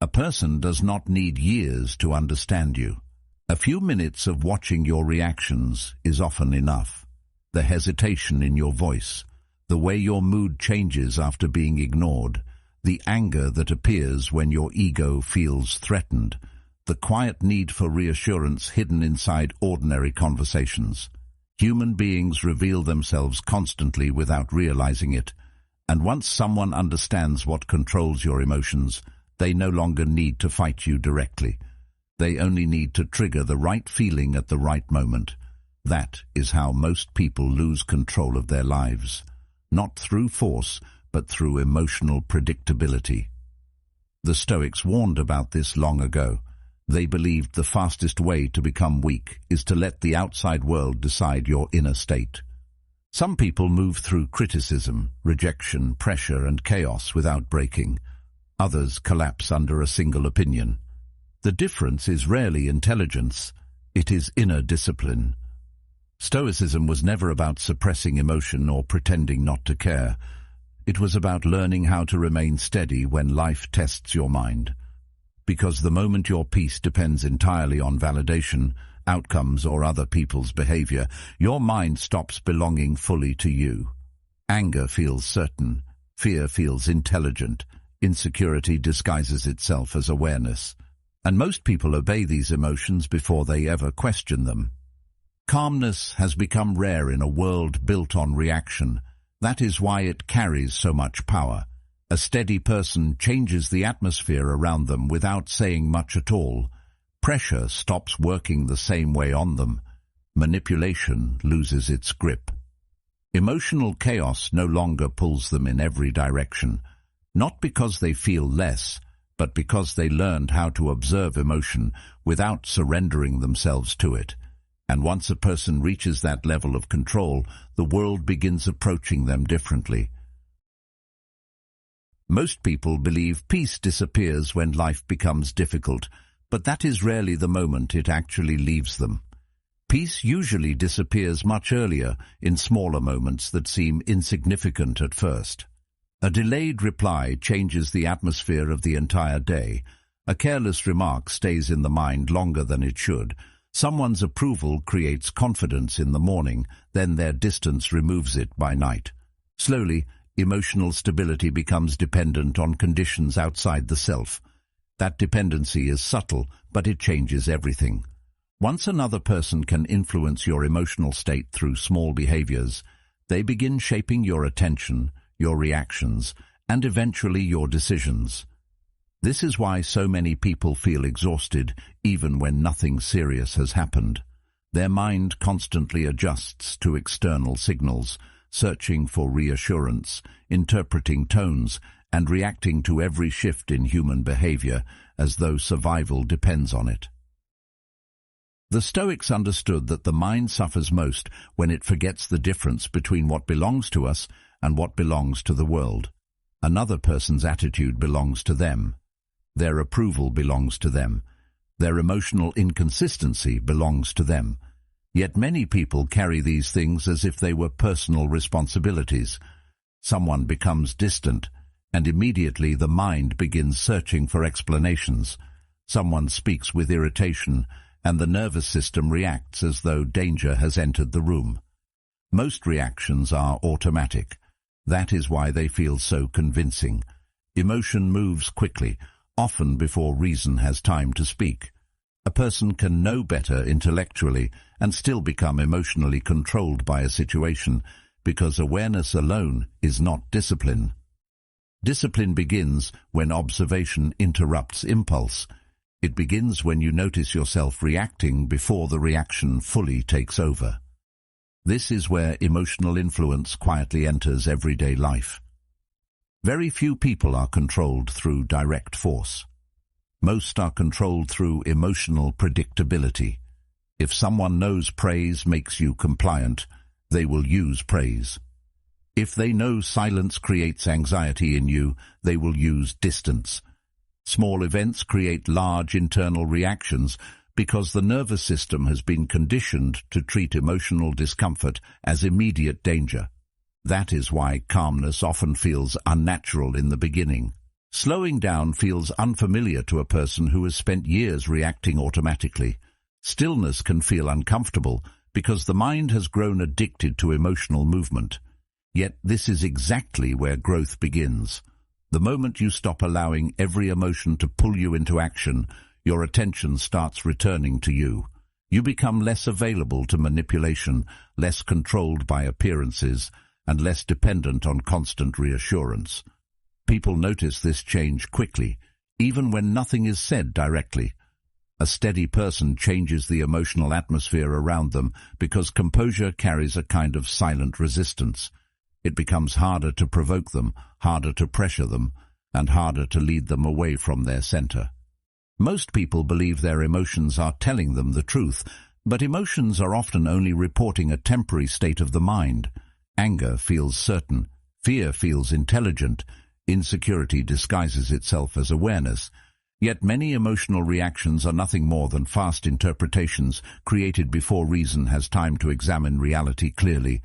A person does not need years to understand you. A few minutes of watching your reactions is often enough. The hesitation in your voice, the way your mood changes after being ignored, the anger that appears when your ego feels threatened, the quiet need for reassurance hidden inside ordinary conversations. Human beings reveal themselves constantly without realizing it, and once someone understands what controls your emotions, they no longer need to fight you directly. They only need to trigger the right feeling at the right moment. That is how most people lose control of their lives, not through force, but through emotional predictability. The Stoics warned about this long ago. They believed the fastest way to become weak is to let the outside world decide your inner state. Some people move through criticism, rejection, pressure, and chaos without breaking. Others collapse under a single opinion. The difference is rarely intelligence, it is inner discipline. Stoicism was never about suppressing emotion or pretending not to care. It was about learning how to remain steady when life tests your mind. Because the moment your peace depends entirely on validation, outcomes, or other people's behavior, your mind stops belonging fully to you. Anger feels certain, fear feels intelligent, insecurity disguises itself as awareness. And most people obey these emotions before they ever question them. Calmness has become rare in a world built on reaction. That is why it carries so much power. A steady person changes the atmosphere around them without saying much at all. Pressure stops working the same way on them. Manipulation loses its grip. Emotional chaos no longer pulls them in every direction, not because they feel less, but because they learned how to observe emotion without surrendering themselves to it. And once a person reaches that level of control, the world begins approaching them differently. Most people believe peace disappears when life becomes difficult, but that is rarely the moment it actually leaves them. Peace usually disappears much earlier, in smaller moments that seem insignificant at first. A delayed reply changes the atmosphere of the entire day. A careless remark stays in the mind longer than it should. Someone's approval creates confidence in the morning, then their distance removes it by night. Slowly, emotional stability becomes dependent on conditions outside the self. That dependency is subtle, but it changes everything. Once another person can influence your emotional state through small behaviors, they begin shaping your attention, your reactions, and eventually your decisions. This is why so many people feel exhausted even when nothing serious has happened. Their mind constantly adjusts to external signals, searching for reassurance, interpreting tones, and reacting to every shift in human behavior as though survival depends on it. The Stoics understood that the mind suffers most when it forgets the difference between what belongs to us and what belongs to the world. Another person's attitude belongs to them. Their approval belongs to them. Their emotional inconsistency belongs to them. Yet many people carry these things as if they were personal responsibilities. Someone becomes distant, and immediately the mind begins searching for explanations. Someone speaks with irritation, and the nervous system reacts as though danger has entered the room. Most reactions are automatic. That is why they feel so convincing. Emotion moves quickly, often before reason has time to speak. A person can know better intellectually and still become emotionally controlled by a situation, because awareness alone is not discipline. Discipline begins when observation interrupts impulse. It begins when you notice yourself reacting before the reaction fully takes over. This is where emotional influence quietly enters everyday life. Very few people are controlled through direct force. Most are controlled through emotional predictability. If someone knows praise makes you compliant, they will use praise. If they know silence creates anxiety in you, they will use distance. Small events create large internal reactions because the nervous system has been conditioned to treat emotional discomfort as immediate danger. That is why calmness often feels unnatural in the beginning. Slowing down feels unfamiliar to a person who has spent years reacting automatically. Stillness can feel uncomfortable because the mind has grown addicted to emotional movement. Yet this is exactly where growth begins. The moment you stop allowing every emotion to pull you into action, your attention starts returning to you. You become less available to manipulation, less controlled by appearances, and less dependent on constant reassurance. People notice this change quickly, even when nothing is said directly. A steady person changes the emotional atmosphere around them because composure carries a kind of silent resistance. It becomes harder to provoke them, harder to pressure them, and harder to lead them away from their center. Most people believe their emotions are telling them the truth, but emotions are often only reporting a temporary state of the mind. Anger feels certain, fear feels intelligent, insecurity disguises itself as awareness. Yet many emotional reactions are nothing more than fast interpretations created before reason has time to examine reality clearly.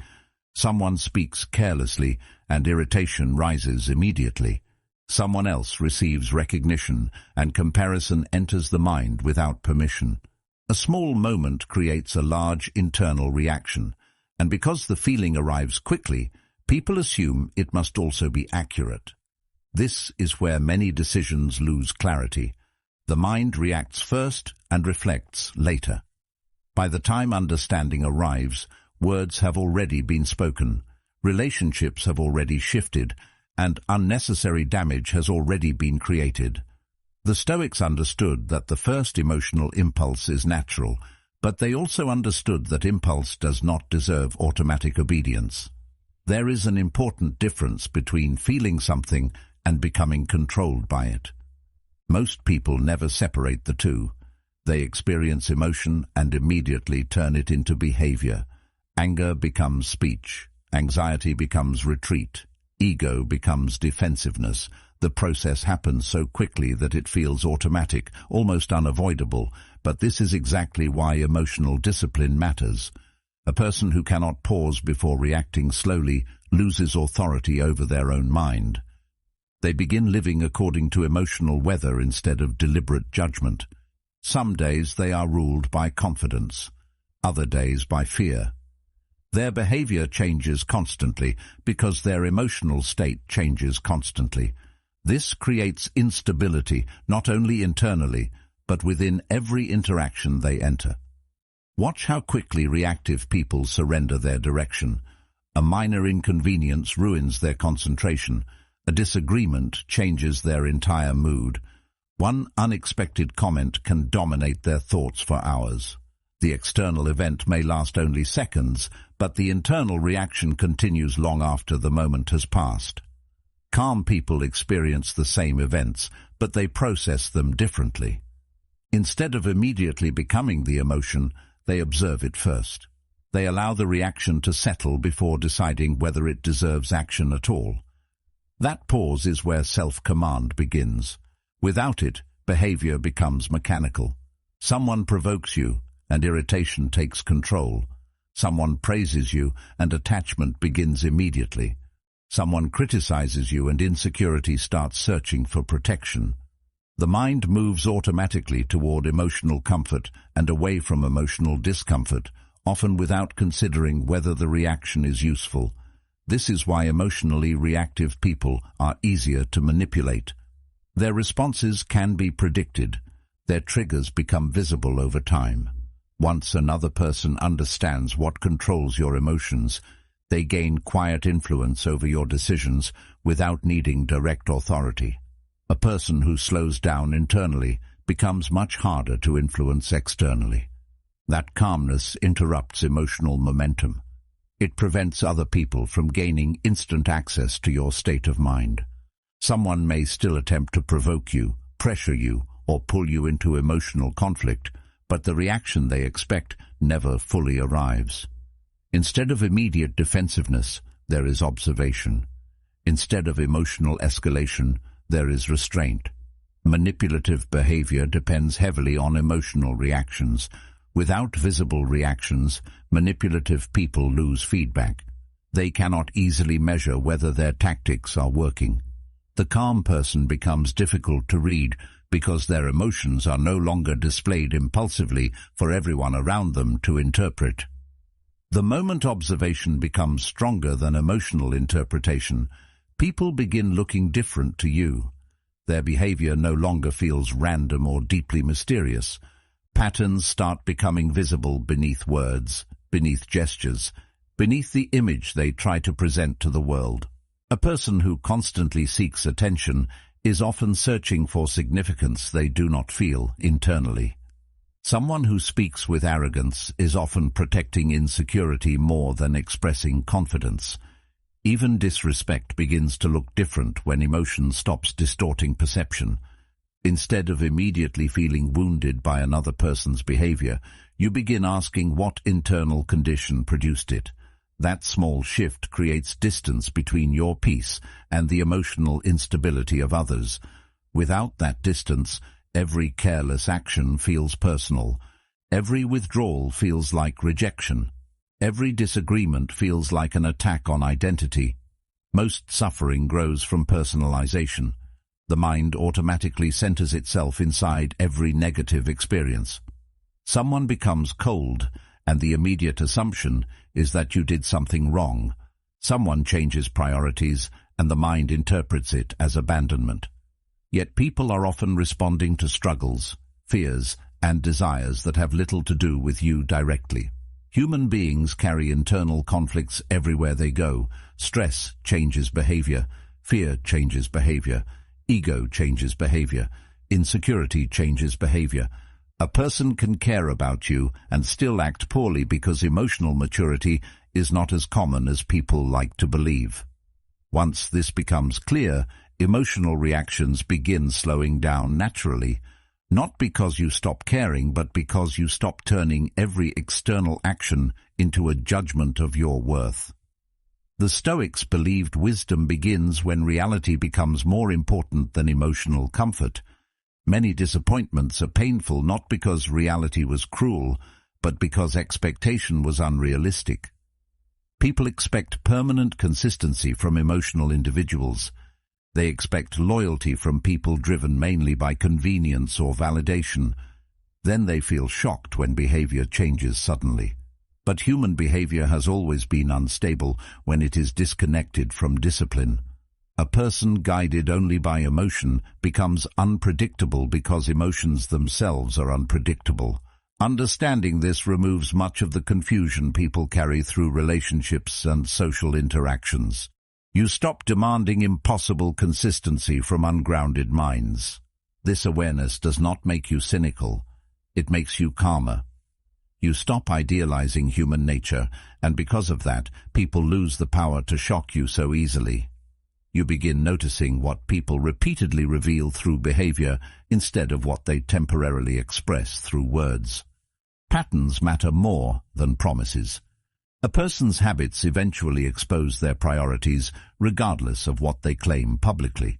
Someone speaks carelessly, and irritation rises immediately. Someone else receives recognition, and comparison enters the mind without permission. A small moment creates a large internal reaction, and because the feeling arrives quickly, people assume it must also be accurate. This is where many decisions lose clarity. The mind reacts first and reflects later. By the time understanding arrives, words have already been spoken, relationships have already shifted, and unnecessary damage has already been created. The Stoics understood that the first emotional impulse is natural, but they also understood that impulse does not deserve automatic obedience. There is an important difference between feeling something and becoming controlled by it. Most people never separate the two. They experience emotion and immediately turn it into behavior. Anger becomes speech. Anxiety becomes retreat. Ego becomes defensiveness. The process happens so quickly that it feels automatic, almost unavoidable, but this is exactly why emotional discipline matters. A person who cannot pause before reacting slowly loses authority over their own mind. They begin living according to emotional weather instead of deliberate judgment. Some days they are ruled by confidence, other days by fear. Their behavior changes constantly because their emotional state changes constantly. This creates instability, not only internally, but within every interaction they enter. Watch how quickly reactive people surrender their direction. A minor inconvenience ruins their concentration. A disagreement changes their entire mood. One unexpected comment can dominate their thoughts for hours. The external event may last only seconds, but the internal reaction continues long after the moment has passed. Calm people experience the same events, but they process them differently. Instead of immediately becoming the emotion, they observe it first. They allow the reaction to settle before deciding whether it deserves action at all. That pause is where self-command begins. Without it, behavior becomes mechanical. Someone provokes you, and irritation takes control. Someone praises you, and attachment begins immediately. Someone criticizes you, and insecurity starts searching for protection. The mind moves automatically toward emotional comfort and away from emotional discomfort, often without considering whether the reaction is useful. This is why emotionally reactive people are easier to manipulate. Their responses can be predicted. Their triggers become visible over time. Once another person understands what controls your emotions, they gain quiet influence over your decisions without needing direct authority. A person who slows down internally becomes much harder to influence externally. That calmness interrupts emotional momentum. It prevents other people from gaining instant access to your state of mind. Someone may still attempt to provoke you, pressure you, or pull you into emotional conflict, but the reaction they expect never fully arrives. Instead of immediate defensiveness, there is observation. Instead of emotional escalation, there is restraint. Manipulative behavior depends heavily on emotional reactions. Without visible reactions, manipulative people lose feedback. They cannot easily measure whether their tactics are working. The calm person becomes difficult to read because their emotions are no longer displayed impulsively for everyone around them to interpret. The moment observation becomes stronger than emotional interpretation, people begin looking different to you. Their behavior no longer feels random or deeply mysterious. Patterns start becoming visible beneath words, beneath gestures, beneath the image they try to present to the world. A person who constantly seeks attention is often searching for significance they do not feel internally. Someone who speaks with arrogance is often protecting insecurity more than expressing confidence. Even disrespect begins to look different when emotion stops distorting perception. Instead of immediately feeling wounded by another person's behavior, you begin asking what internal condition produced it. That small shift creates distance between your peace and the emotional instability of others. Without that distance, every careless action feels personal. Every withdrawal feels like rejection. Every disagreement feels like an attack on identity. Most suffering grows from personalization. The mind automatically centers itself inside every negative experience. Someone becomes cold, and the immediate assumption is that you did something wrong. Someone changes priorities, and the mind interprets it as abandonment. Yet people are often responding to struggles, fears, and desires that have little to do with you directly. Human beings carry internal conflicts everywhere they go. Stress changes behavior, fear changes behavior, ego changes behavior, insecurity changes behavior. A person can care about you and still act poorly because emotional maturity is not as common as people like to believe. Once this becomes clear, emotional reactions begin slowing down naturally, not because you stop caring, but because you stop turning every external action into a judgment of your worth. The Stoics believed wisdom begins when reality becomes more important than emotional comfort. Many disappointments are painful not because reality was cruel, but because expectation was unrealistic. People expect permanent consistency from emotional individuals. They expect loyalty from people driven mainly by convenience or validation. Then they feel shocked when behavior changes suddenly. But human behavior has always been unstable when it is disconnected from discipline. A person guided only by emotion becomes unpredictable because emotions themselves are unpredictable. Understanding this removes much of the confusion people carry through relationships and social interactions. You stop demanding impossible consistency from ungrounded minds. This awareness does not make you cynical. It makes you calmer. You stop idealizing human nature, and because of that, people lose the power to shock you so easily. You begin noticing what people repeatedly reveal through behavior instead of what they temporarily express through words. Patterns matter more than promises. A person's habits eventually expose their priorities regardless of what they claim publicly.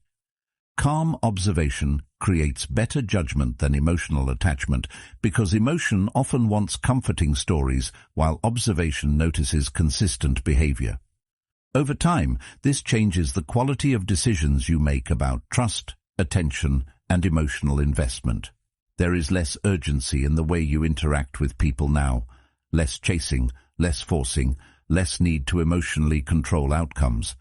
Calm observation creates better judgment than emotional attachment because emotion often wants comforting stories while observation notices consistent behavior. Over time, this changes the quality of decisions you make about trust, attention, and emotional investment. There is less urgency in the way you interact with people now, less chasing, less forcing, less need to emotionally control outcomes.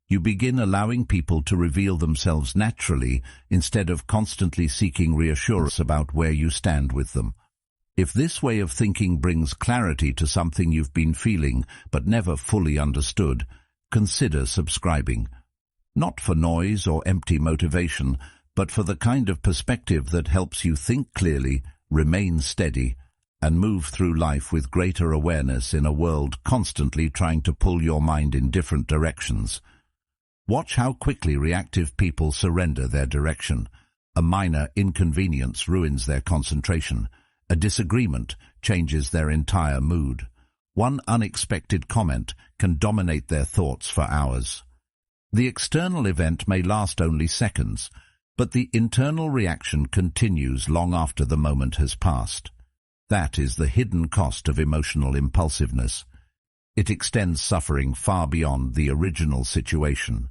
You begin allowing people to reveal themselves naturally instead of constantly seeking reassurance about where you stand with them. If this way of thinking brings clarity to something you've been feeling but never fully understood, consider subscribing. Not for noise or empty motivation, but for the kind of perspective that helps you think clearly, remain steady, and move through life with greater awareness in a world constantly trying to pull your mind in different directions. Watch how quickly reactive people surrender their direction. A minor inconvenience ruins their concentration. A disagreement changes their entire mood. One unexpected comment can dominate their thoughts for hours. The external event may last only seconds, but the internal reaction continues long after the moment has passed. That is the hidden cost of emotional impulsiveness. It extends suffering far beyond the original situation.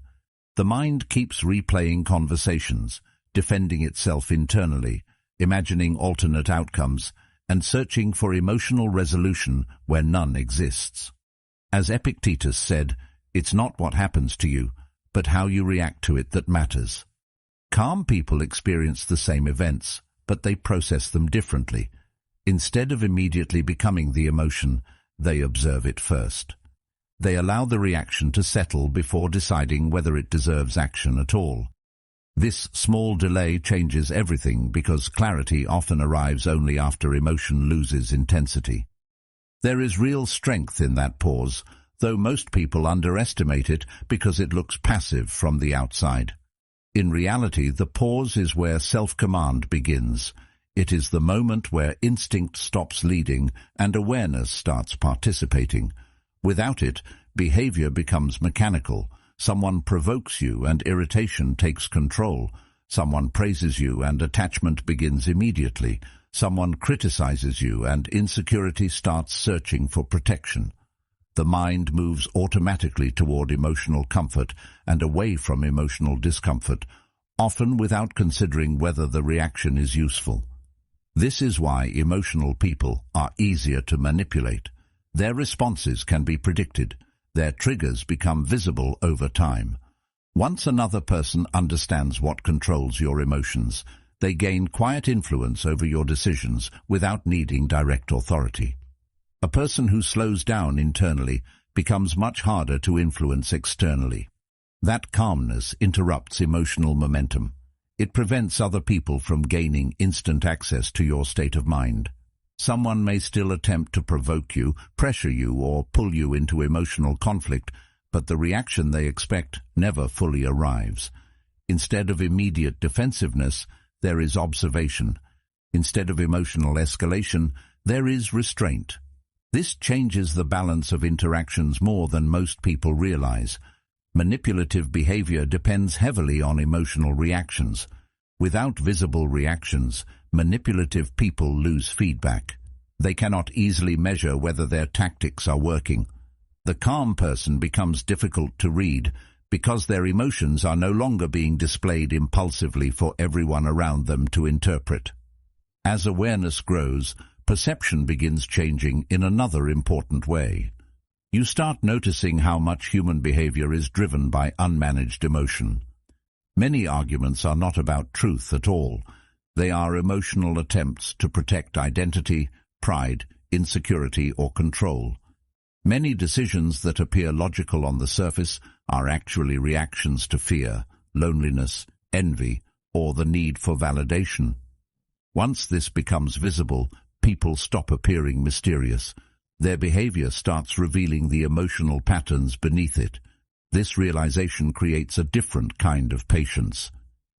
The mind keeps replaying conversations, defending itself internally, imagining alternate outcomes, and searching for emotional resolution where none exists. As Epictetus said, it's not what happens to you, but how you react to it that matters. Calm people experience the same events, but they process them differently. Instead of immediately becoming the emotion, they observe it first. They allow the reaction to settle before deciding whether it deserves action at all. This small delay changes everything because clarity often arrives only after emotion loses intensity. There is real strength in that pause, though most people underestimate it because it looks passive from the outside. In reality, the pause is where self-command begins. It is the moment where instinct stops leading and awareness starts participating. Without it, behavior becomes mechanical. Someone provokes you and irritation takes control. Someone praises you and attachment begins immediately. Someone criticizes you and insecurity starts searching for protection. The mind moves automatically toward emotional comfort and away from emotional discomfort, often without considering whether the reaction is useful. This is why emotional people are easier to manipulate. Their responses can be predicted. Their triggers become visible over time. Once another person understands what controls your emotions, they gain quiet influence over your decisions without needing direct authority. A person who slows down internally becomes much harder to influence externally. That calmness interrupts emotional momentum. It prevents other people from gaining instant access to your state of mind. Someone may still attempt to provoke you, pressure you, or pull you into emotional conflict, but the reaction they expect never fully arrives. Instead of immediate defensiveness, there is observation. Instead of emotional escalation, there is restraint. This changes the balance of interactions more than most people realize. Manipulative behavior depends heavily on emotional reactions. Without visible reactions, manipulative people lose feedback. They cannot easily measure whether their tactics are working. The calm person becomes difficult to read because their emotions are no longer being displayed impulsively for everyone around them to interpret. As awareness grows, perception begins changing in another important way. You start noticing how much human behavior is driven by unmanaged emotion. Many arguments are not about truth at all. They are emotional attempts to protect identity, pride, insecurity, or control. Many decisions that appear logical on the surface are actually reactions to fear, loneliness, envy, or the need for validation. Once this becomes visible, people stop appearing mysterious. Their behavior starts revealing the emotional patterns beneath it. This realization creates a different kind of patience.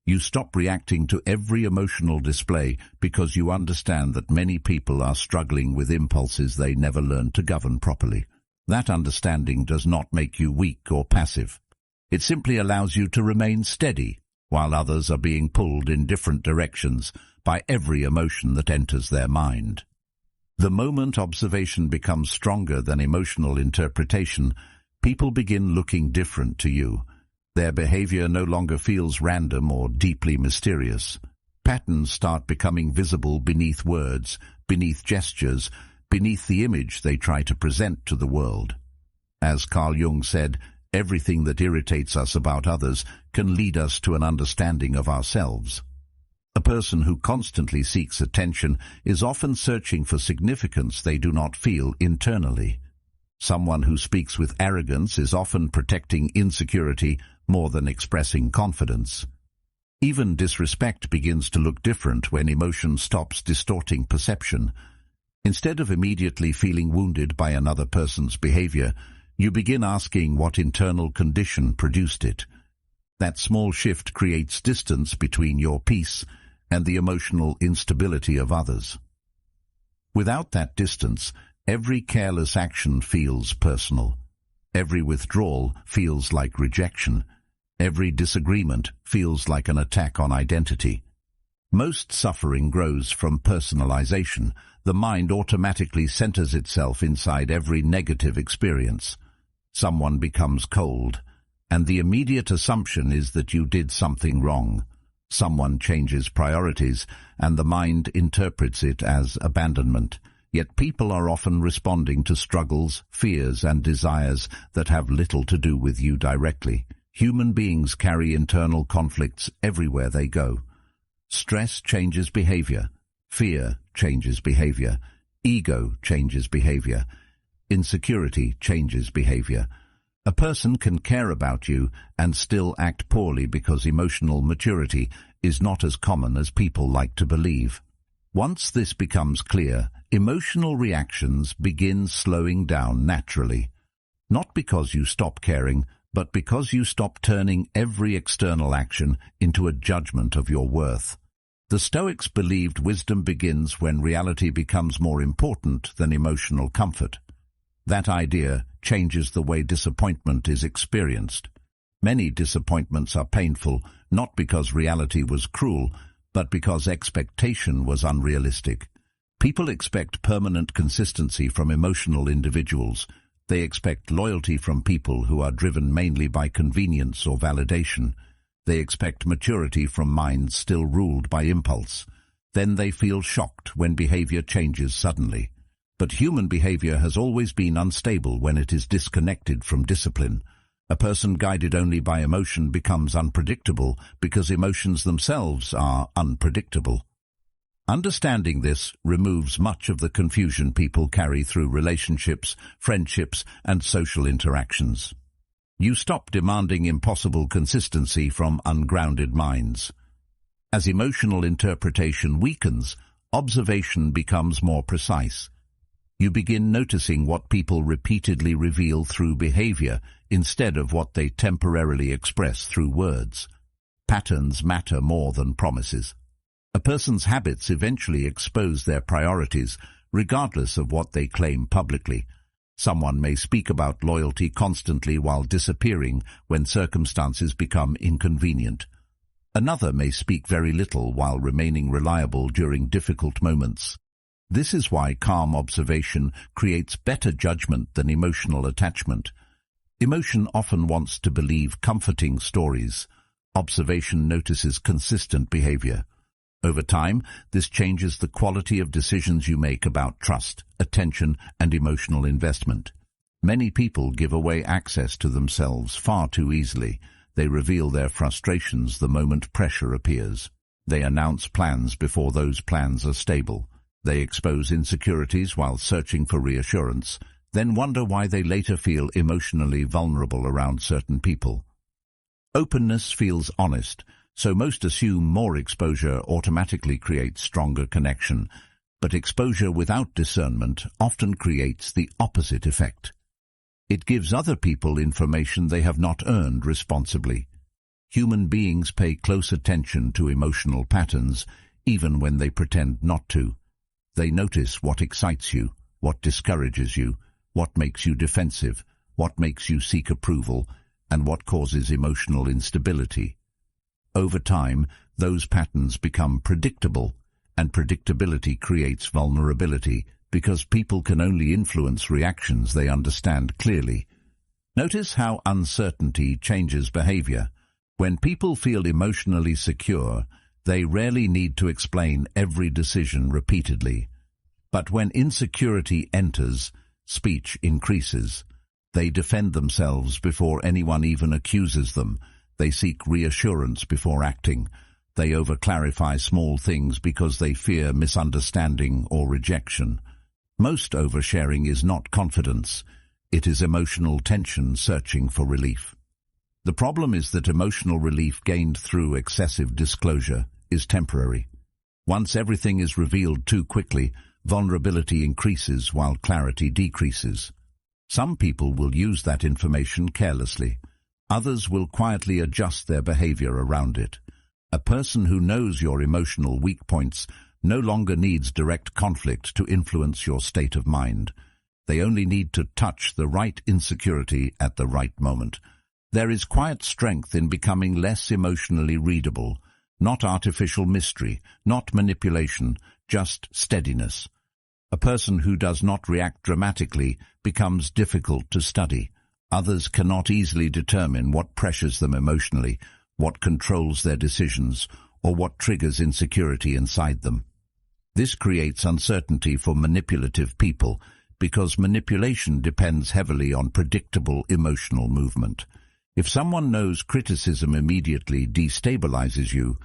You stop reacting to every emotional display because you understand that many people are struggling with impulses they never learned to govern properly. That understanding does not make you weak or passive. It simply allows you to remain steady while others are being pulled in different directions by every emotion that enters their mind. The moment observation becomes stronger than emotional interpretation, people begin looking different to you. Their behavior no longer feels random or deeply mysterious. Patterns start becoming visible beneath words, beneath gestures, beneath the image they try to present to the world. As Carl Jung said, everything that irritates us about others can lead us to an understanding of ourselves. A person who constantly seeks attention is often searching for significance they do not feel internally. Someone who speaks with arrogance is often protecting insecurity more than expressing confidence. Even disrespect begins to look different when emotion stops distorting perception. Instead of immediately feeling wounded by another person's behavior, you begin asking what internal condition produced it. That small shift creates distance between your peace and the emotional instability of others. Without that distance, every careless action feels personal. Every withdrawal feels like rejection. Every disagreement feels like an attack on identity. Most suffering grows from personalization. The mind automatically centers itself inside every negative experience. Someone becomes cold, and the immediate assumption is that you did something wrong. Someone changes priorities, and the mind interprets it as abandonment. Yet people are often responding to struggles, fears, and desires that have little to do with you directly. Human beings carry internal conflicts everywhere they go. Stress changes behavior. Fear changes behavior. Ego changes behavior. Insecurity changes behavior. A person can care about you and still act poorly because emotional maturity is not as common as people like to believe. Once this becomes clear, emotional reactions begin slowing down naturally. Not because you stop caring, but because you stop turning every external action into a judgment of your worth. The Stoics believed wisdom begins when reality becomes more important than emotional comfort. That idea changes the way disappointment is experienced. Many disappointments are painful, not because reality was cruel, but because expectation was unrealistic. People expect permanent consistency from emotional individuals. They expect loyalty from people who are driven mainly by convenience or validation. They expect maturity from minds still ruled by impulse. Then they feel shocked when behavior changes suddenly. But human behavior has always been unstable when it is disconnected from discipline. A person guided only by emotion becomes unpredictable because emotions themselves are unpredictable. Understanding this removes much of the confusion people carry through relationships, friendships, and social interactions. You stop demanding impossible consistency from ungrounded minds. As emotional interpretation weakens, observation becomes more precise. You begin noticing what people repeatedly reveal through behavior instead of what they temporarily express through words. Patterns matter more than promises. A person's habits eventually expose their priorities, regardless of what they claim publicly. Someone may speak about loyalty constantly while disappearing when circumstances become inconvenient. Another may speak very little while remaining reliable during difficult moments. This is why calm observation creates better judgment than emotional attachment. Emotion often wants to believe comforting stories. Observation notices consistent behavior. Over time, this changes the quality of decisions you make about trust, attention, and emotional investment. Many people give away access to themselves far too easily. They reveal their frustrations the moment pressure appears. They announce plans before those plans are stable. They expose insecurities while searching for reassurance, then wonder why they later feel emotionally vulnerable around certain people. Openness feels honest, so most assume more exposure automatically creates stronger connection, but exposure without discernment often creates the opposite effect. It gives other people information they have not earned responsibly. Human beings pay close attention to emotional patterns, even when they pretend not to. They notice what excites you, what discourages you, what makes you defensive, what makes you seek approval, and what causes emotional instability. Over time, those patterns become predictable, and predictability creates vulnerability because people can only influence reactions they understand clearly. Notice how uncertainty changes behavior. When people feel emotionally secure, they rarely need to explain every decision repeatedly. But when insecurity enters, speech increases. They defend themselves before anyone even accuses them. They seek reassurance before acting. They overclarify small things because they fear misunderstanding or rejection. Most oversharing is not confidence. It is emotional tension searching for relief. The problem is that emotional relief gained through excessive disclosure is temporary. Once everything is revealed too quickly, vulnerability increases while clarity decreases. Some people will use that information carelessly. Others will quietly adjust their behavior around it. A person who knows your emotional weak points no longer needs direct conflict to influence your state of mind. They only need to touch the right insecurity at the right moment. There is quiet strength in becoming less emotionally readable, not artificial mystery, not manipulation, just steadiness. A person who does not react dramatically becomes difficult to study. Others cannot easily determine what pressures them emotionally, what controls their decisions, or what triggers insecurity inside them. This creates uncertainty for manipulative people because manipulation depends heavily on predictable emotional movement. If someone knows criticism immediately destabilizes you,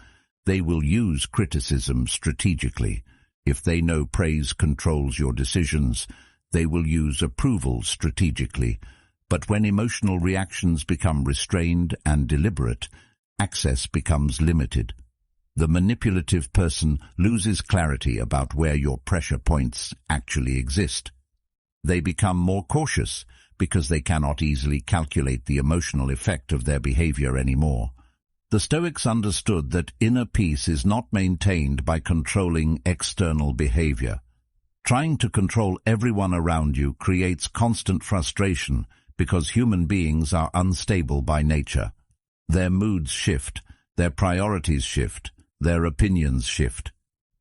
they will use criticism strategically. If they know praise controls your decisions, they will use approval strategically. But when emotional reactions become restrained and deliberate, access becomes limited. The manipulative person loses clarity about where your pressure points actually exist. They become more cautious because they cannot easily calculate the emotional effect of their behavior anymore. The Stoics understood that inner peace is not maintained by controlling external behavior. Trying to control everyone around you creates constant frustration because human beings are unstable by nature. Their moods shift, their priorities shift, their opinions shift.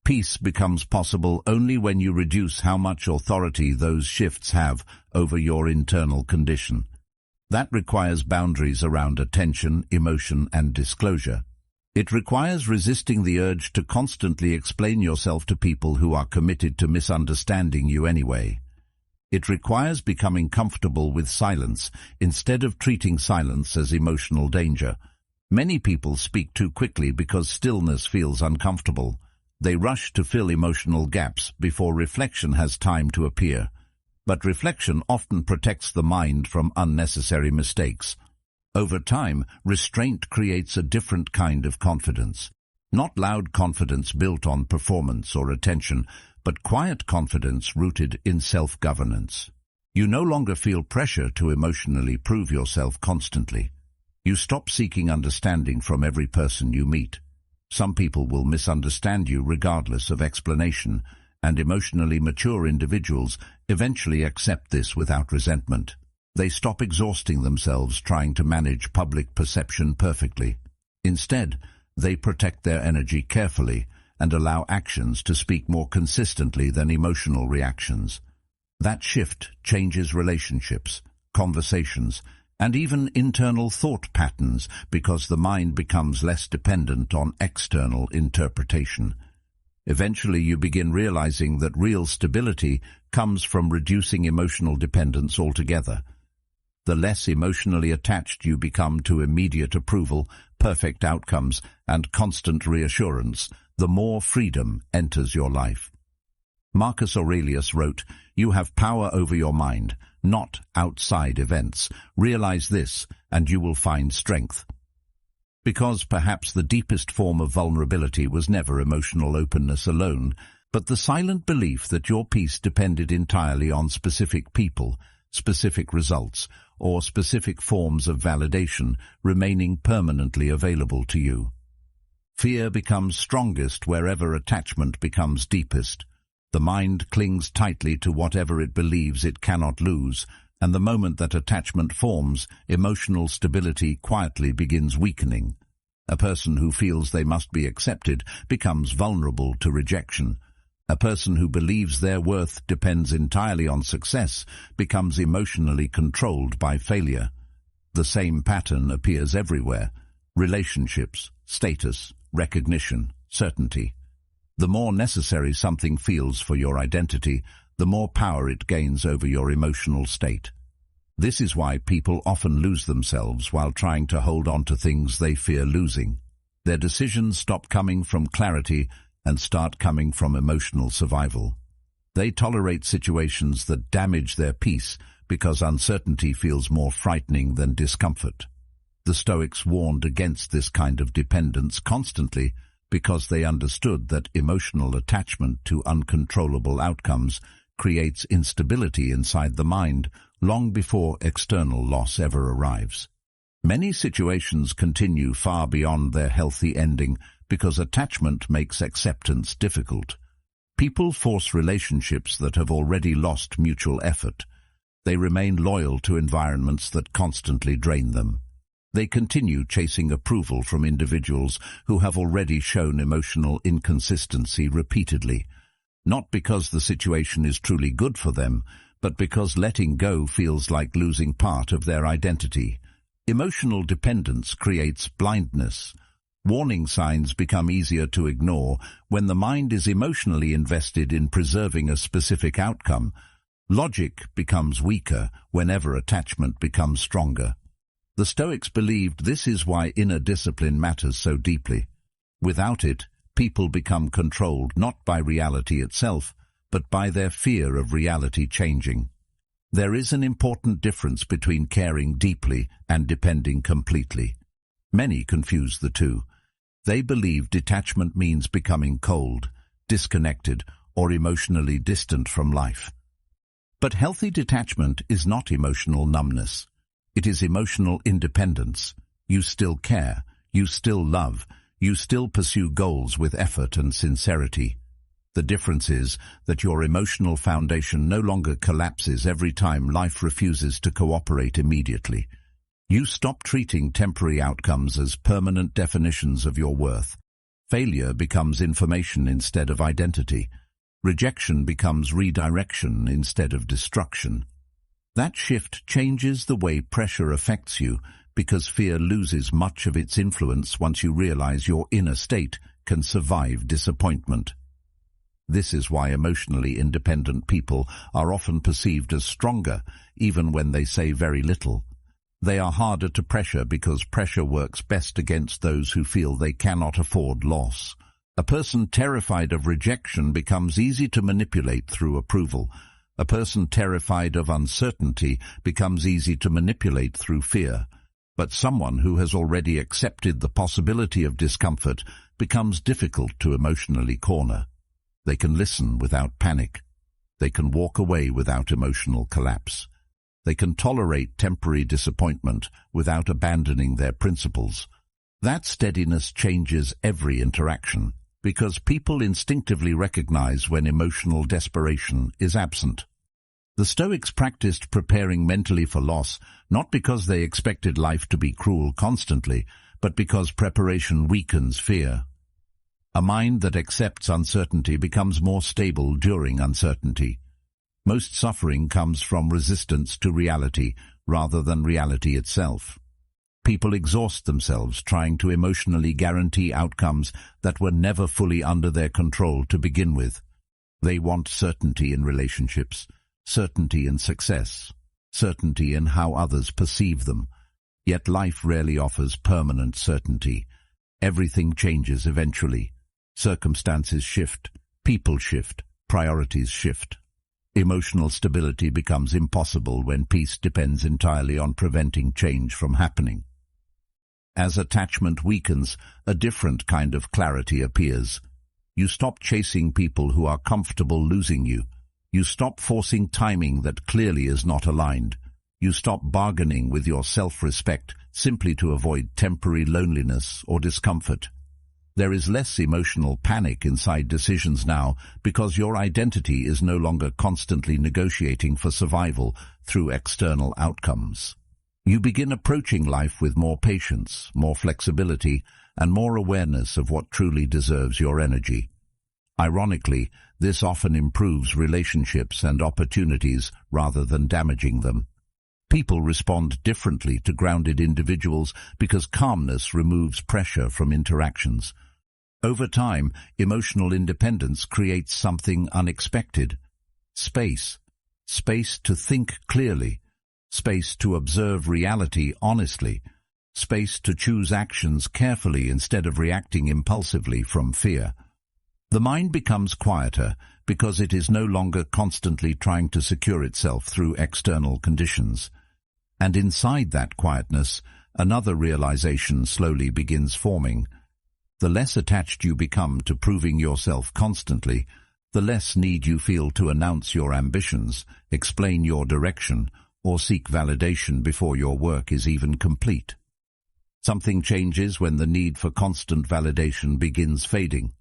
Peace becomes possible only when you reduce how much authority those shifts have over your internal condition. That requires boundaries around attention, emotion, and disclosure. It requires resisting the urge to constantly explain yourself to people who are committed to misunderstanding you anyway. It requires becoming comfortable with silence instead of treating silence as emotional danger. Many people speak too quickly because stillness feels uncomfortable. They rush to fill emotional gaps before reflection has time to appear. But reflection often protects the mind from unnecessary mistakes. Over time, restraint creates a different kind of confidence. Not loud confidence built on performance or attention, but quiet confidence rooted in self-governance. You no longer feel pressure to emotionally prove yourself constantly. You stop seeking understanding from every person you meet. Some people will misunderstand you regardless of explanation, and emotionally mature individuals eventually accept this without resentment. They stop exhausting themselves trying to manage public perception perfectly. Instead, they protect their energy carefully and allow actions to speak more consistently than emotional reactions. That shift changes relationships, conversations, and even internal thought patterns because the mind becomes less dependent on external interpretation. Eventually you begin realizing that real stability comes from reducing emotional dependence altogether. The less emotionally attached you become to immediate approval, perfect outcomes, and constant reassurance, the more freedom enters your life. Marcus Aurelius wrote, "You have power over your mind, not outside events. Realize this, and you will find strength." Because perhaps the deepest form of vulnerability was never emotional openness alone, but the silent belief that your peace depended entirely on specific people, specific results, or specific forms of validation remaining permanently available to you. Fear becomes strongest wherever attachment becomes deepest. The mind clings tightly to whatever it believes it cannot lose, and the moment that attachment forms, emotional stability quietly begins weakening. A person who feels they must be accepted becomes vulnerable to rejection. A person who believes their worth depends entirely on success becomes emotionally controlled by failure. The same pattern appears everywhere: relationships, status, recognition, certainty. The more necessary something feels for your identity, the more power it gains over your emotional state. This is why people often lose themselves while trying to hold on to things they fear losing. Their decisions stop coming from clarity and start coming from emotional survival. They tolerate situations that damage their peace because uncertainty feels more frightening than discomfort. The Stoics warned against this kind of dependence constantly because they understood that emotional attachment to uncontrollable outcomes creates instability inside the mind long before external loss ever arrives. Many situations continue far beyond their healthy ending because attachment makes acceptance difficult. People force relationships that have already lost mutual effort. They remain loyal to environments that constantly drain them. They continue chasing approval from individuals who have already shown emotional inconsistency repeatedly, not because the situation is truly good for them, but but because letting go feels like losing part of their identity. Emotional dependence creates blindness. Warning signs become easier to ignore when the mind is emotionally invested in preserving a specific outcome. Logic becomes weaker whenever attachment becomes stronger. The Stoics believed this is why inner discipline matters so deeply. Without it, people become controlled not by reality itself, but by their fear of reality changing. There is an important difference between caring deeply and depending completely. Many confuse the two. They believe detachment means becoming cold, disconnected, or emotionally distant from life. But healthy detachment is not emotional numbness. It is emotional independence. You still care, you still love, you still pursue goals with effort and sincerity. The difference is that your emotional foundation no longer collapses every time life refuses to cooperate immediately. You stop treating temporary outcomes as permanent definitions of your worth. Failure becomes information instead of identity. Rejection becomes redirection instead of destruction. That shift changes the way pressure affects you because fear loses much of its influence once you realize your inner state can survive disappointment. This is why emotionally independent people are often perceived as stronger, even when they say very little. They are harder to pressure because pressure works best against those who feel they cannot afford loss. A person terrified of rejection becomes easy to manipulate through approval. A person terrified of uncertainty becomes easy to manipulate through fear. But someone who has already accepted the possibility of discomfort becomes difficult to emotionally corner. They can listen without panic. They can walk away without emotional collapse. They can tolerate temporary disappointment without abandoning their principles. That steadiness changes every interaction, because people instinctively recognize when emotional desperation is absent. The Stoics practiced preparing mentally for loss, not because they expected life to be cruel constantly, but because preparation weakens fear. A mind that accepts uncertainty becomes more stable during uncertainty. Most suffering comes from resistance to reality rather than reality itself. People exhaust themselves trying to emotionally guarantee outcomes that were never fully under their control to begin with. They want certainty in relationships, certainty in success, certainty in how others perceive them. Yet life rarely offers permanent certainty. Everything changes eventually. Circumstances shift, people shift, priorities shift. Emotional stability becomes impossible when peace depends entirely on preventing change from happening. As attachment weakens, a different kind of clarity appears. You stop chasing people who are comfortable losing you. You stop forcing timing that clearly is not aligned. You stop bargaining with your self-respect simply to avoid temporary loneliness or discomfort. There is less emotional panic inside decisions now because your identity is no longer constantly negotiating for survival through external outcomes. You begin approaching life with more patience, more flexibility, and more awareness of what truly deserves your energy. Ironically, this often improves relationships and opportunities rather than damaging them. People respond differently to grounded individuals because calmness removes pressure from interactions. Over time, emotional independence creates something unexpected. Space. Space to think clearly. Space to observe reality honestly. Space to choose actions carefully instead of reacting impulsively from fear. The mind becomes quieter because it is no longer constantly trying to secure itself through external conditions. And inside that quietness, another realization slowly begins forming. The less attached you become to proving yourself constantly, the less need you feel to announce your ambitions, explain your direction, or seek validation before your work is even complete. Something changes when the need for constant validation begins fading.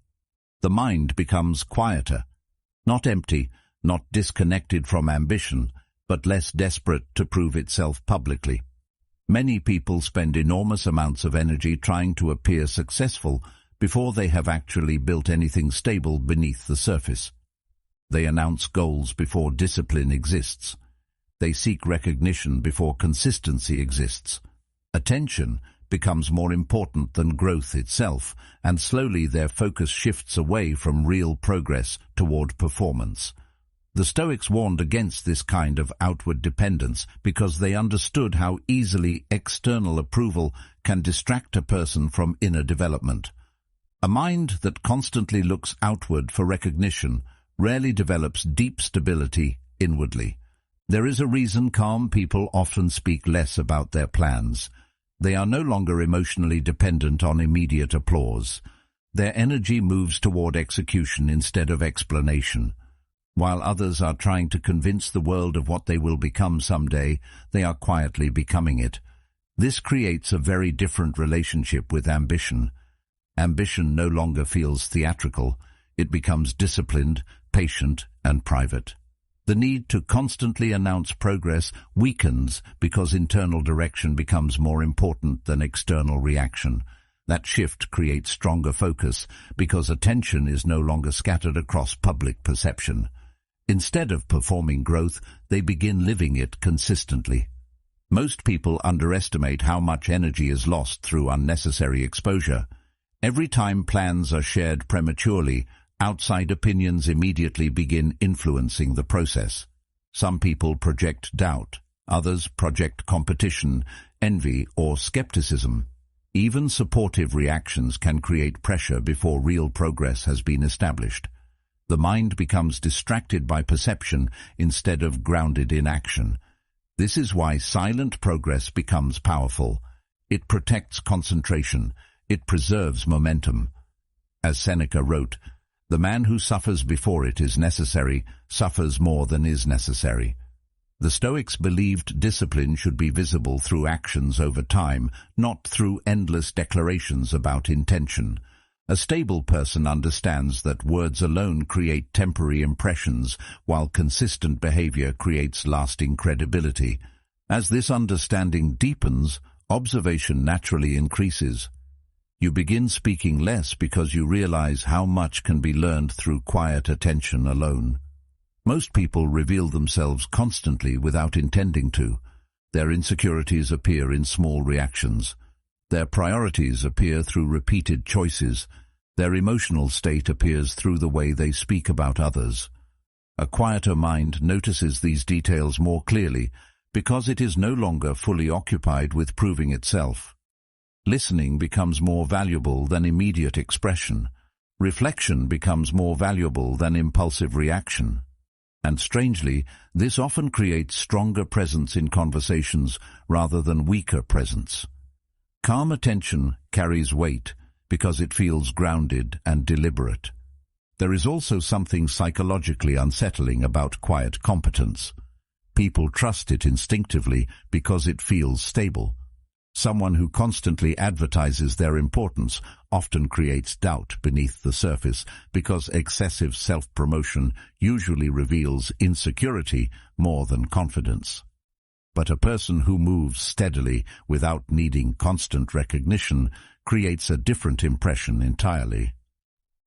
The mind becomes quieter, not empty, not disconnected from ambition, but less desperate to prove itself publicly. Many people spend enormous amounts of energy trying to appear successful before they have actually built anything stable beneath the surface. They announce goals before discipline exists. They seek recognition before consistency exists. Attention becomes more important than growth itself, and slowly their focus shifts away from real progress toward performance. The Stoics warned against this kind of outward dependence because they understood how easily external approval can distract a person from inner development. A mind that constantly looks outward for recognition rarely develops deep stability inwardly. There is a reason calm people often speak less about their plans. They are no longer emotionally dependent on immediate applause. Their energy moves toward execution instead of explanation. While others are trying to convince the world of what they will become someday, they are quietly becoming it. This creates a very different relationship with ambition. Ambition no longer feels theatrical. It becomes disciplined, patient, and private. The need to constantly announce progress weakens because internal direction becomes more important than external reaction. That shift creates stronger focus because attention is no longer scattered across public perception. Instead of performing growth, they begin living it consistently. Most people underestimate how much energy is lost through unnecessary exposure. Every time plans are shared prematurely, outside opinions immediately begin influencing the process. Some people project doubt, others project competition, envy, or skepticism. Even supportive reactions can create pressure before real progress has been established. The mind becomes distracted by perception instead of grounded in action. This is why silent progress becomes powerful. It protects concentration. It preserves momentum. As Seneca wrote, "The man who suffers before it is necessary suffers more than is necessary." The Stoics believed discipline should be visible through actions over time, not through endless declarations about intention. A stable person understands that words alone create temporary impressions, while consistent behavior creates lasting credibility. As this understanding deepens, observation naturally increases. You begin speaking less because you realize how much can be learned through quiet attention alone. Most people reveal themselves constantly without intending to. Their insecurities appear in small reactions. Their priorities appear through repeated choices. Their emotional state appears through the way they speak about others. A quieter mind notices these details more clearly because it is no longer fully occupied with proving itself. Listening becomes more valuable than immediate expression. Reflection becomes more valuable than impulsive reaction. And strangely, this often creates stronger presence in conversations rather than weaker presence. Calm attention carries weight because it feels grounded and deliberate. There is also something psychologically unsettling about quiet competence. People trust it instinctively because it feels stable. Someone who constantly advertises their importance often creates doubt beneath the surface because excessive self-promotion usually reveals insecurity more than confidence. But a person who moves steadily without needing constant recognition creates a different impression entirely.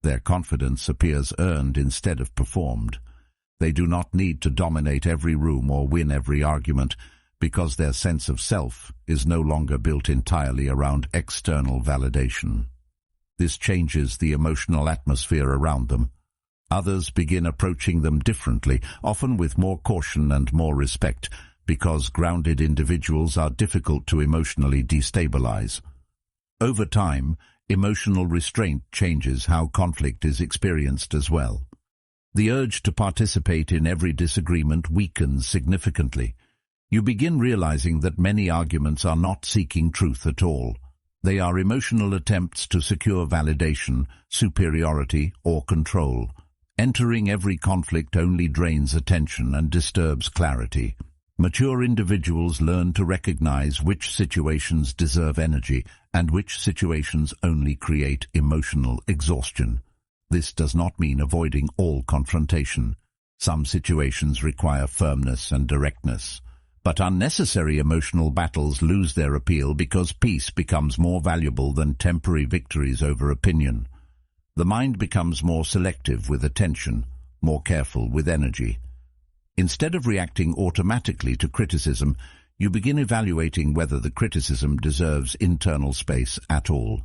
Their confidence appears earned instead of performed. They do not need to dominate every room or win every argument, because their sense of self is no longer built entirely around external validation. This changes the emotional atmosphere around them. Others begin approaching them differently, often with more caution and more respect, because grounded individuals are difficult to emotionally destabilize. Over time, emotional restraint changes how conflict is experienced as well. The urge to participate in every disagreement weakens significantly. You begin realizing that many arguments are not seeking truth at all. They are emotional attempts to secure validation, superiority, or control. Entering every conflict only drains attention and disturbs clarity. Mature individuals learn to recognize which situations deserve energy and which situations only create emotional exhaustion. This does not mean avoiding all confrontation. Some situations require firmness and directness. But unnecessary emotional battles lose their appeal because peace becomes more valuable than temporary victories over opinion. The mind becomes more selective with attention. more careful with energy. Instead of reacting automatically to criticism, you begin evaluating whether the criticism deserves internal space at all.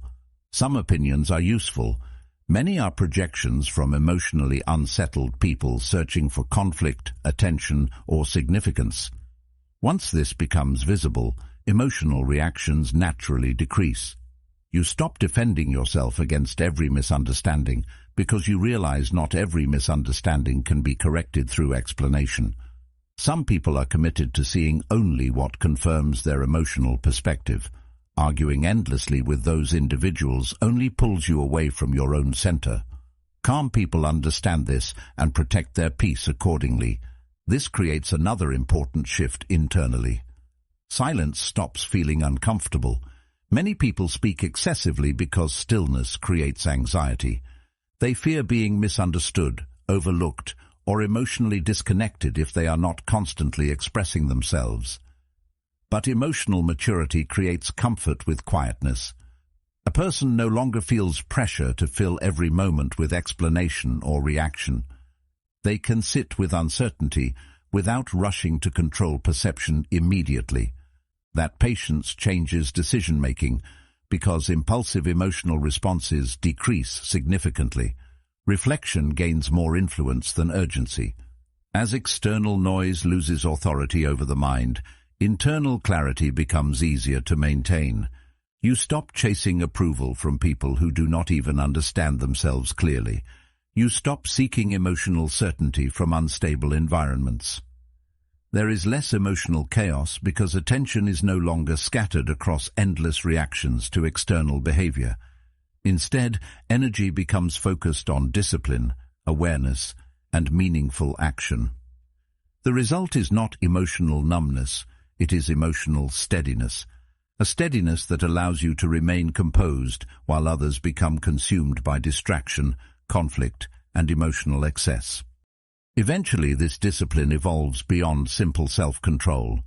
Some opinions are useful. Many are projections from emotionally unsettled people searching for conflict, attention, or significance. Once this becomes visible, emotional reactions naturally decrease. You stop defending yourself against every misunderstanding because you realize not every misunderstanding can be corrected through explanation. Some people are committed to seeing only what confirms their emotional perspective. Arguing endlessly with those individuals only pulls you away from your own center. Calm people understand this and protect their peace accordingly. This creates another important shift internally. Silence stops feeling uncomfortable. Many people speak excessively because stillness creates anxiety. They fear being misunderstood, overlooked, or emotionally disconnected if they are not constantly expressing themselves. But emotional maturity creates comfort with quietness. A person no longer feels pressure to fill every moment with explanation or reaction. They can sit with uncertainty without rushing to control perception immediately. That patience changes decision-making because impulsive emotional responses decrease significantly. Reflection gains more influence than urgency. As external noise loses authority over the mind, internal clarity becomes easier to maintain. You stop chasing approval from people who do not even understand themselves clearly. You stop seeking emotional certainty from unstable environments. There is less emotional chaos because attention is no longer scattered across endless reactions to external behavior. Instead, energy becomes focused on discipline, awareness, and meaningful action. The result is not emotional numbness, it is emotional steadiness. A steadiness that allows you to remain composed while others become consumed by distraction, conflict, and emotional excess. Eventually, this discipline evolves beyond simple self-control.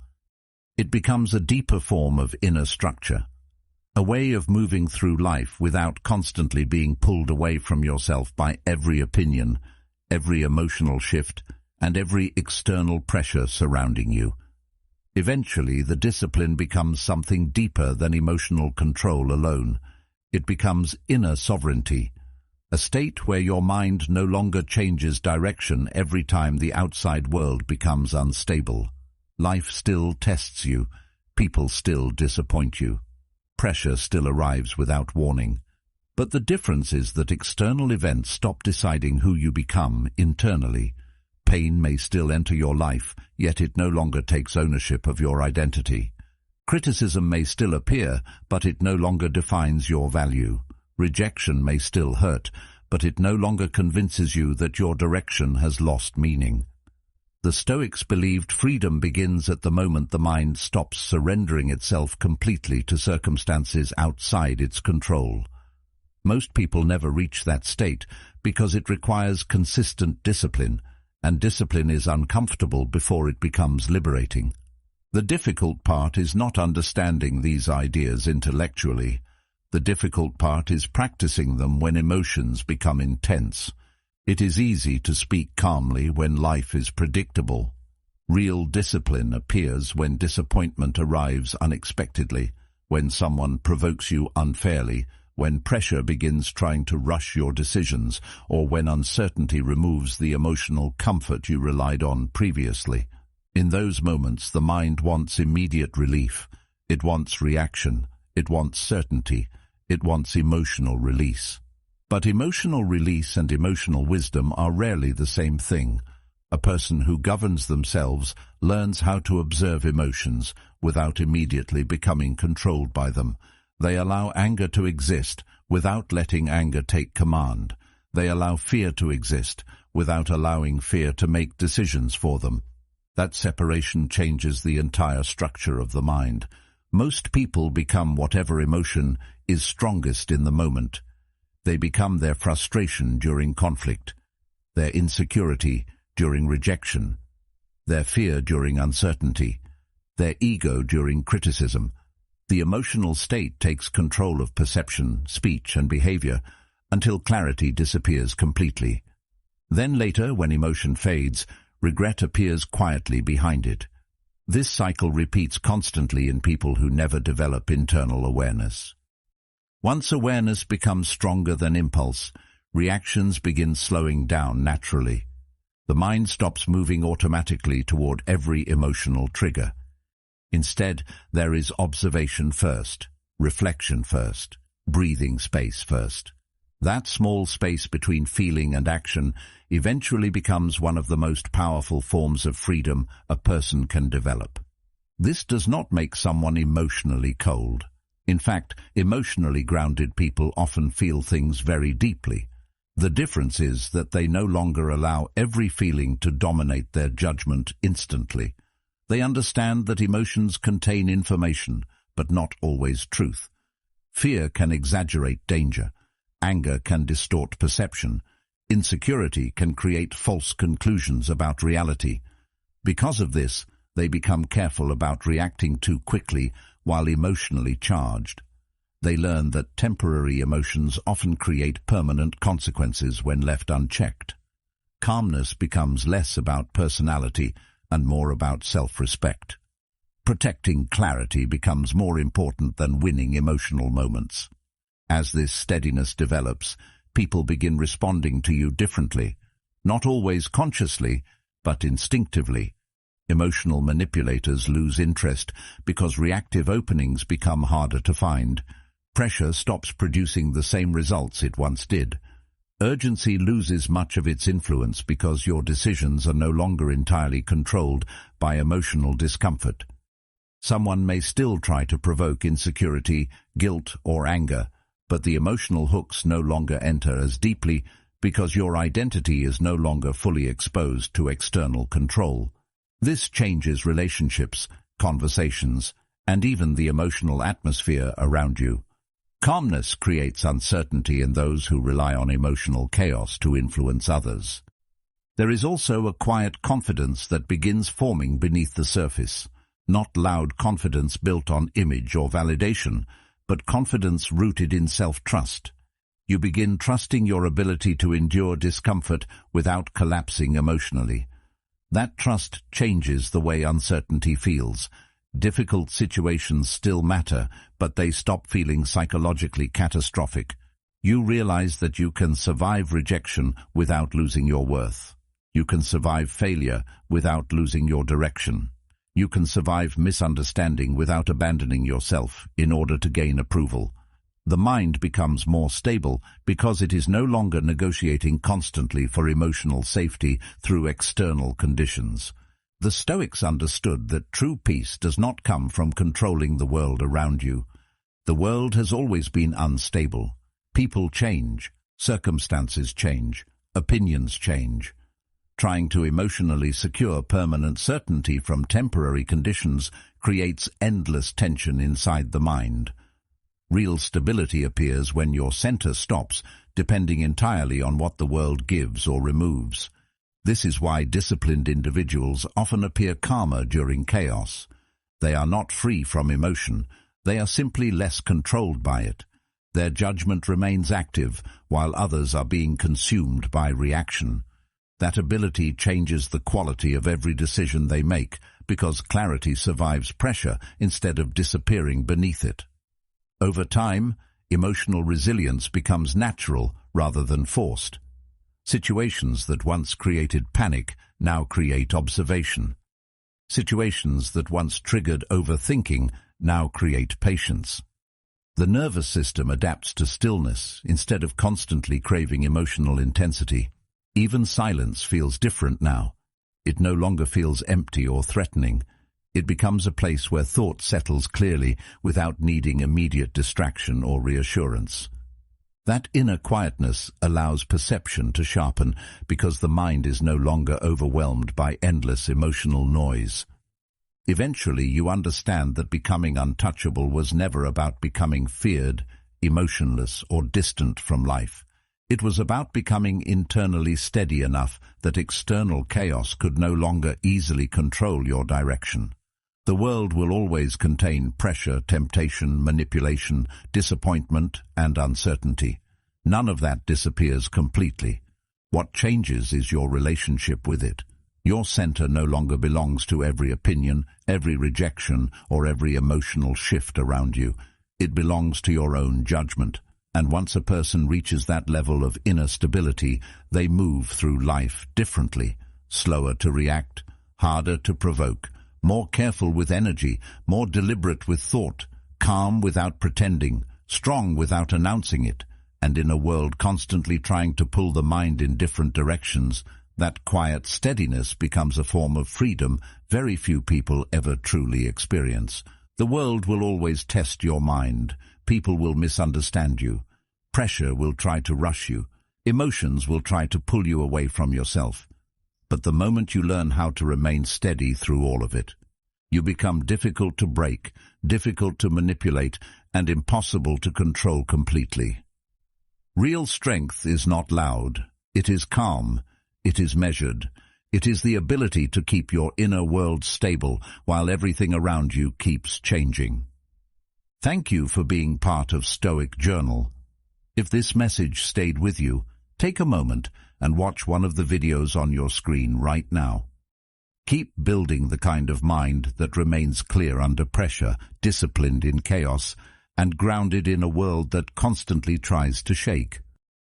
It becomes a deeper form of inner structure, a way of moving through life without constantly being pulled away from yourself by every opinion, every emotional shift, and every external pressure surrounding you. Eventually, the discipline becomes something deeper than emotional control alone. It becomes inner sovereignty, a state where your mind no longer changes direction every time the outside world becomes unstable. Life still tests you, people still disappoint you, pressure still arrives without warning. But the difference is that external events stop deciding who you become internally. Pain may still enter your life, yet it no longer takes ownership of your identity. Criticism may still appear, but it no longer defines your value. Rejection may still hurt, but it no longer convinces you that your direction has lost meaning. The Stoics believed freedom begins at the moment the mind stops surrendering itself completely to circumstances outside its control. Most people never reach that state because it requires consistent discipline, and discipline is uncomfortable before it becomes liberating. The difficult part is not understanding these ideas intellectually. The difficult part is practicing them when emotions become intense. It is easy to speak calmly when life is predictable. Real discipline appears when disappointment arrives unexpectedly, when someone provokes you unfairly, when pressure begins trying to rush your decisions, or when uncertainty removes the emotional comfort you relied on previously. In those moments, the mind wants immediate relief. It wants reaction. It wants certainty. It wants emotional release. But emotional release and emotional wisdom are rarely the same thing. A person who governs themselves learns how to observe emotions without immediately becoming controlled by them. They allow anger to exist without letting anger take command. They allow fear to exist without allowing fear to make decisions for them. That separation changes the entire structure of the mind. Most people become whatever emotion is strongest in the moment. They become their frustration during conflict, their insecurity during rejection, their fear during uncertainty, their ego during criticism. The emotional state takes control of perception, speech, and behavior until clarity disappears completely. Then later, when emotion fades, regret appears quietly behind it. This cycle repeats constantly in people who never develop internal awareness. Once awareness becomes stronger than impulse, reactions begin slowing down naturally. The mind stops moving automatically toward every emotional trigger. Instead, there is observation first, reflection first, breathing space first. That small space between feeling and action eventually becomes one of the most powerful forms of freedom a person can develop. This does not make someone emotionally cold. In fact, emotionally grounded people often feel things very deeply. The difference is that they no longer allow every feeling to dominate their judgment instantly. They understand that emotions contain information, but not always truth. Fear can exaggerate danger. Anger can distort perception. Insecurity can create false conclusions about reality. Because of this, they become careful about reacting too quickly while emotionally charged. They learn that temporary emotions often create permanent consequences when left unchecked. Calmness becomes less about personality and more about self-respect. Protecting clarity becomes more important than winning emotional moments. As this steadiness develops, people begin responding to you differently, not always consciously, but instinctively. Emotional manipulators lose interest because reactive openings become harder to find. Pressure stops producing the same results it once did. Urgency loses much of its influence because your decisions are no longer entirely controlled by emotional discomfort. Someone may still try to provoke insecurity, guilt, or anger, but the emotional hooks no longer enter as deeply because your identity is no longer fully exposed to external control. This changes relationships, conversations, and even the emotional atmosphere around you. Calmness creates uncertainty in those who rely on emotional chaos to influence others. There is also a quiet confidence that begins forming beneath the surface, not loud confidence built on image or validation, but confidence rooted in self-trust. You begin trusting your ability to endure discomfort without collapsing emotionally. That trust changes the way uncertainty feels. Difficult situations still matter, but they stop feeling psychologically catastrophic. You realize that you can survive rejection without losing your worth. You can survive failure without losing your direction. You can survive misunderstanding without abandoning yourself in order to gain approval. The mind becomes more stable because it is no longer negotiating constantly for emotional safety through external conditions. The Stoics understood that true peace does not come from controlling the world around you. The world has always been unstable. People change, circumstances change, opinions change. Trying to emotionally secure permanent certainty from temporary conditions creates endless tension inside the mind. Real stability appears when your center stops, depending entirely on what the world gives or removes. This is why disciplined individuals often appear calmer during chaos. They are not free from emotion, they are simply less controlled by it. Their judgment remains active, while others are being consumed by reaction. That ability changes the quality of every decision they make, because clarity survives pressure instead of disappearing beneath it. Over time, emotional resilience becomes natural rather than forced. Situations that once created panic now create observation. Situations that once triggered overthinking now create patience. The nervous system adapts to stillness instead of constantly craving emotional intensity. Even silence feels different now. It no longer feels empty or threatening. It becomes a place where thought settles clearly without needing immediate distraction or reassurance. That inner quietness allows perception to sharpen because the mind is no longer overwhelmed by endless emotional noise. Eventually, you understand that becoming untouchable was never about becoming feared, emotionless, or distant from life. It was about becoming internally steady enough that external chaos could no longer easily control your direction. The world will always contain pressure, temptation, manipulation, disappointment, and uncertainty. None of that disappears completely. What changes is your relationship with it. Your center no longer belongs to every opinion, every rejection, or every emotional shift around you. It belongs to your own judgment. And once a person reaches that level of inner stability, they move through life differently, slower to react, harder to provoke, more careful with energy, more deliberate with thought, calm without pretending, strong without announcing it. And in a world constantly trying to pull the mind in different directions, that quiet steadiness becomes a form of freedom very few people ever truly experience. The world will always test your mind. People will misunderstand you. Pressure will try to rush you. Emotions will try to pull you away from yourself. But the moment you learn how to remain steady through all of it, you become difficult to break, difficult to manipulate, and impossible to control completely. Real strength is not loud. It is calm. It is measured. It is the ability to keep your inner world stable while everything around you keeps changing. Thank you for being part of Stoic Journal. If this message stayed with you, take a moment and watch one of the videos on your screen right now. Keep building the kind of mind that remains clear under pressure, disciplined in chaos, and grounded in a world that constantly tries to shake.